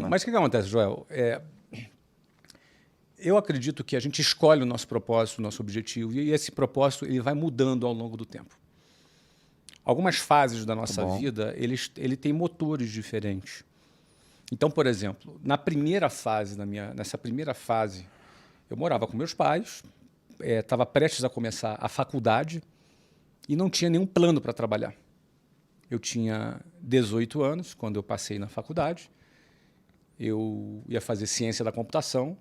né? Mas o que acontece, Joel? Eu acredito que a gente escolhe o nosso propósito, o nosso objetivo, e esse propósito ele vai mudando ao longo do tempo. Algumas fases da nossa vida, ele tem motores diferentes. Então, por exemplo, nessa primeira fase, eu morava com meus pais, estava prestes a começar a faculdade e não tinha nenhum plano para trabalhar. Eu tinha 18 anos quando eu passei na faculdade, eu ia fazer ciência da computação,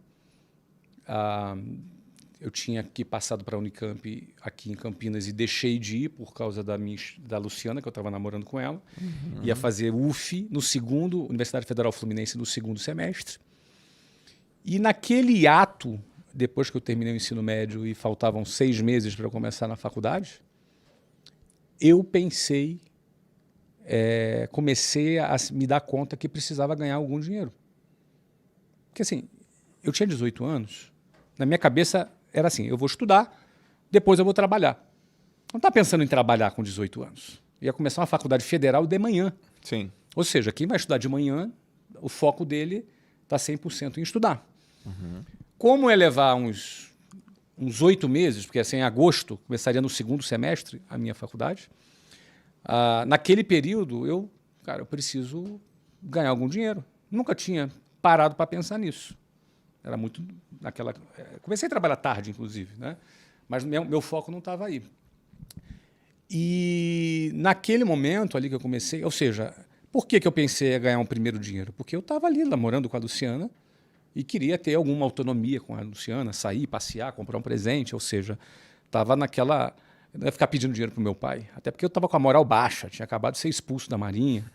eu tinha passado para a Unicamp aqui em Campinas e deixei de ir por causa da Luciana, que eu estava namorando com ela. Ia fazer UF no segundo, Universidade Federal Fluminense, no segundo semestre. E naquele ato, depois que eu terminei o ensino médio e faltavam 6 meses para eu começar na faculdade, eu comecei a me dar conta que precisava ganhar algum dinheiro. Porque assim, eu tinha 18 anos, na minha cabeça era assim, eu vou estudar, depois eu vou trabalhar. Não estava pensando em trabalhar com 18 anos. Ia começar uma faculdade federal de manhã. Sim. Ou seja, quem vai estudar de manhã, o foco dele está 100% em estudar. Como ia levar uns 8 meses, porque assim, em agosto começaria no segundo semestre a minha faculdade, naquele período eu preciso ganhar algum dinheiro. Nunca tinha parado para pensar nisso. Era muito naquela. Comecei a trabalhar tarde, inclusive, né? Mas meu foco não estava aí. E naquele momento ali que eu comecei, ou seja, por que eu pensei em ganhar um primeiro dinheiro? Porque eu estava ali namorando com a Luciana e queria ter alguma autonomia com a Luciana, sair, passear, comprar um presente, ou seja, estava naquela. Não ia ficar pedindo dinheiro para o meu pai, até porque eu estava com a moral baixa, tinha acabado de ser expulso da Marinha.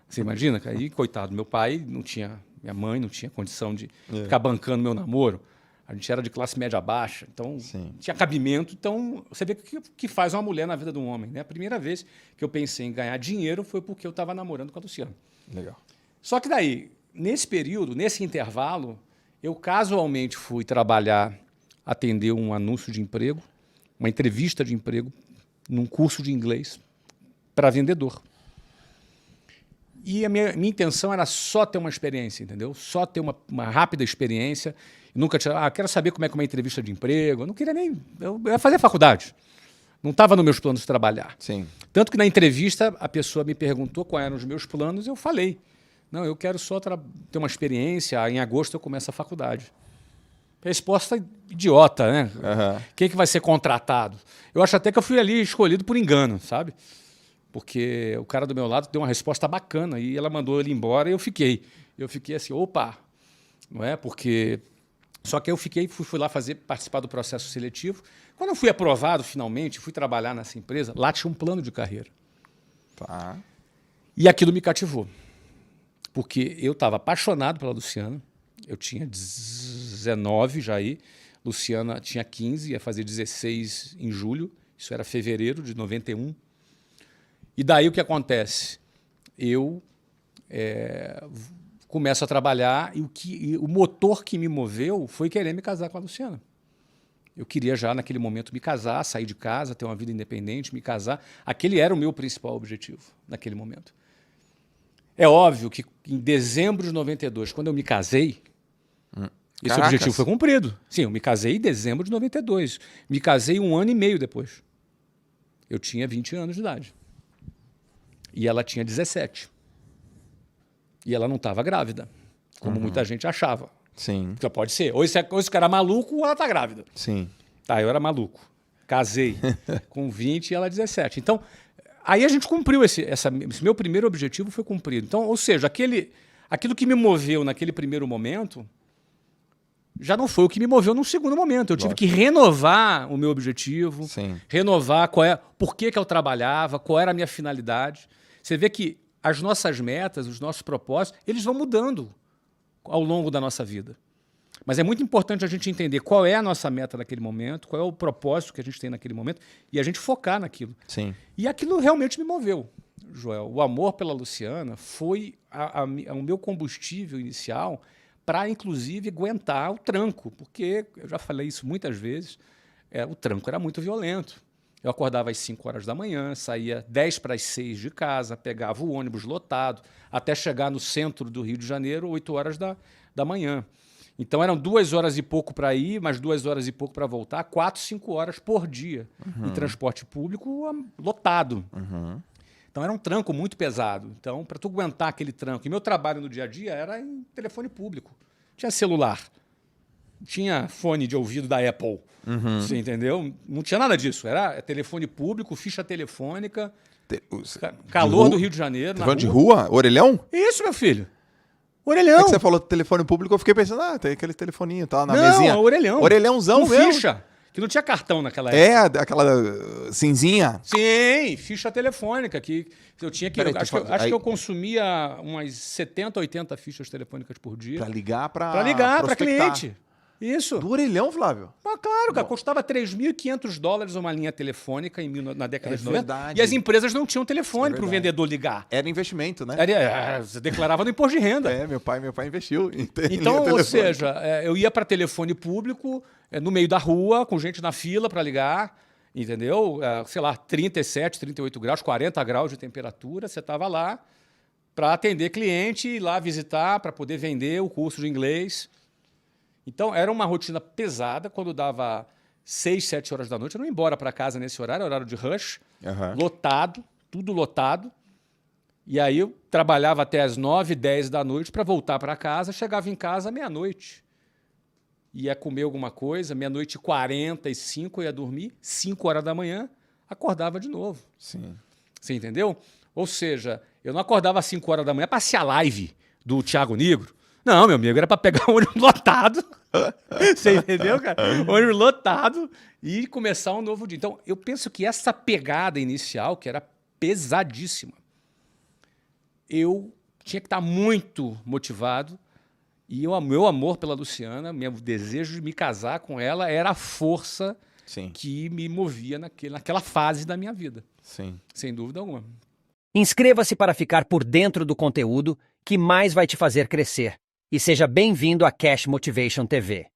Você imagina? Aí, coitado, meu pai não tinha. Minha mãe não tinha condição de ficar bancando meu namoro. A gente era de classe média baixa, então tinha cabimento. Então, você vê o que faz uma mulher na vida de um homem, né? A primeira vez que eu pensei em ganhar dinheiro foi porque eu estava namorando com a Luciana. Legal. Só que daí, nesse período, nesse intervalo, eu casualmente fui trabalhar, atender um anúncio de emprego, uma entrevista de emprego, num curso de inglês para vendedor. E a minha intenção era só ter uma experiência, entendeu? Só ter uma rápida experiência. Nunca tinha, quero saber como é uma entrevista de emprego. Eu não queria nem. Eu ia fazer faculdade. Não estava nos meus planos de trabalhar. Sim. Tanto que na entrevista a pessoa me perguntou quais eram os meus planos e eu falei: não, eu quero só ter uma experiência. Em agosto eu começo a faculdade. Resposta idiota, né? Quem que vai ser contratado? Eu acho até que eu fui ali escolhido por engano, sabe? Porque o cara do meu lado deu uma resposta bacana e ela mandou ele embora e eu fiquei. Eu fiquei assim, opa, não é? Porque... Só que eu fui lá participar do processo seletivo. Quando eu fui aprovado, finalmente, fui trabalhar nessa empresa, lá tinha um plano de carreira. Tá. E aquilo me cativou. Porque eu estava apaixonado pela Luciana. Eu tinha 19 já aí. Luciana tinha 15, ia fazer 16 em julho. Isso era fevereiro de 91. E daí o que acontece? Eu começo a trabalhar e o motor que me moveu foi querer me casar com a Luciana. Eu queria já, naquele momento, me casar, sair de casa, ter uma vida independente, me casar. Aquele era o meu principal objetivo, naquele momento. É óbvio que em dezembro de 92, quando eu me casei, esse objetivo foi cumprido. Sim, eu me casei em dezembro de 92. Me casei 1 ano e meio depois. Eu tinha 20 anos de idade. E ela tinha 17. E ela não estava grávida, como muita gente achava. Sim. Então pode ser. Ou esse cara é maluco ou ela está grávida. Sim. Tá, eu era maluco. Casei com 20 e ela 17. Então, aí a gente cumpriu esse meu primeiro objetivo foi cumprido. Então, ou seja, aquilo que me moveu naquele primeiro momento já não foi o que me moveu num segundo momento. Eu tive que renovar o meu objetivo, renovar por que eu trabalhava, qual era a minha finalidade. Você vê que as nossas metas, os nossos propósitos, eles vão mudando ao longo da nossa vida. Mas é muito importante a gente entender qual é a nossa meta naquele momento, qual é o propósito que a gente tem naquele momento e a gente focar naquilo. Sim. E aquilo realmente me moveu, Joel. O amor pela Luciana foi o meu combustível inicial para, inclusive, aguentar o tranco, porque eu já falei isso muitas vezes, o tranco era muito violento. Eu acordava às 5 horas da manhã, saía 10 para as 6 de casa, pegava o ônibus lotado, até chegar no centro do Rio de Janeiro, 8 horas da manhã. Então eram 2 horas e pouco para ir, mais 2 horas e pouco para voltar, 4, 5 horas por dia em transporte público lotado. Então era um tranco muito pesado. Então, para tu aguentar aquele tranco, e meu trabalho no dia a dia era em telefone público. Tinha celular, tinha fone de ouvido da Apple, você entendeu? Não tinha nada disso. Era telefone público, ficha telefônica, calor do Rio de Janeiro. Telefone de rua? Orelhão? Isso, meu filho. Orelhão. É que você falou telefone público, eu fiquei pensando, tem aquele telefoninho, tá na mesinha. Não, orelhão. Orelhãozão com mesmo. ficha, que não tinha cartão naquela época. Aquela cinzinha. Sim, ficha telefônica, que eu tinha que... Peraí, acho que eu consumia umas 70, 80 fichas telefônicas por dia. Pra ligar Pra ligar para cliente. Isso. Do orelhão, Flávio? Ah, claro, cara. Custava $3.500 uma linha telefônica na década de 90. verdade. E as empresas não tinham telefone para o vendedor ligar. Era investimento, né? Você declarava no imposto de renda. Meu pai investiu em Então, ou seja, eu ia para telefone público, no meio da rua, com gente na fila para ligar, entendeu? Sei lá, 37, 38 graus, 40 graus de temperatura, você estava lá para atender cliente, ir lá visitar, para poder vender o curso de inglês. Então, era uma rotina pesada. Quando dava 6, 7 horas da noite, eu não ia embora para casa nesse horário, horário de rush, lotado, tudo lotado. E aí eu trabalhava até as 9, 10 da noite para voltar para casa, chegava em casa meia-noite. Ia comer alguma coisa, meia-noite e 45, eu ia dormir, 5 horas da manhã, acordava de novo. Sim. Você entendeu? Ou seja, eu não acordava às 5 horas da manhã para assistir a live do Thiago Nigro. Não, meu amigo, era para pegar o ônibus lotado. Você entendeu, cara? O ônibus lotado e começar um novo dia. Então, eu penso que essa pegada inicial, que era pesadíssima, eu tinha que estar muito motivado. E o meu amor pela Luciana, meu desejo de me casar com ela era a força que me movia naquela fase da minha vida. Sim. Sem dúvida alguma. Inscreva-se para ficar por dentro do conteúdo que mais vai te fazer crescer. E seja bem-vindo à Cash Motivation TV.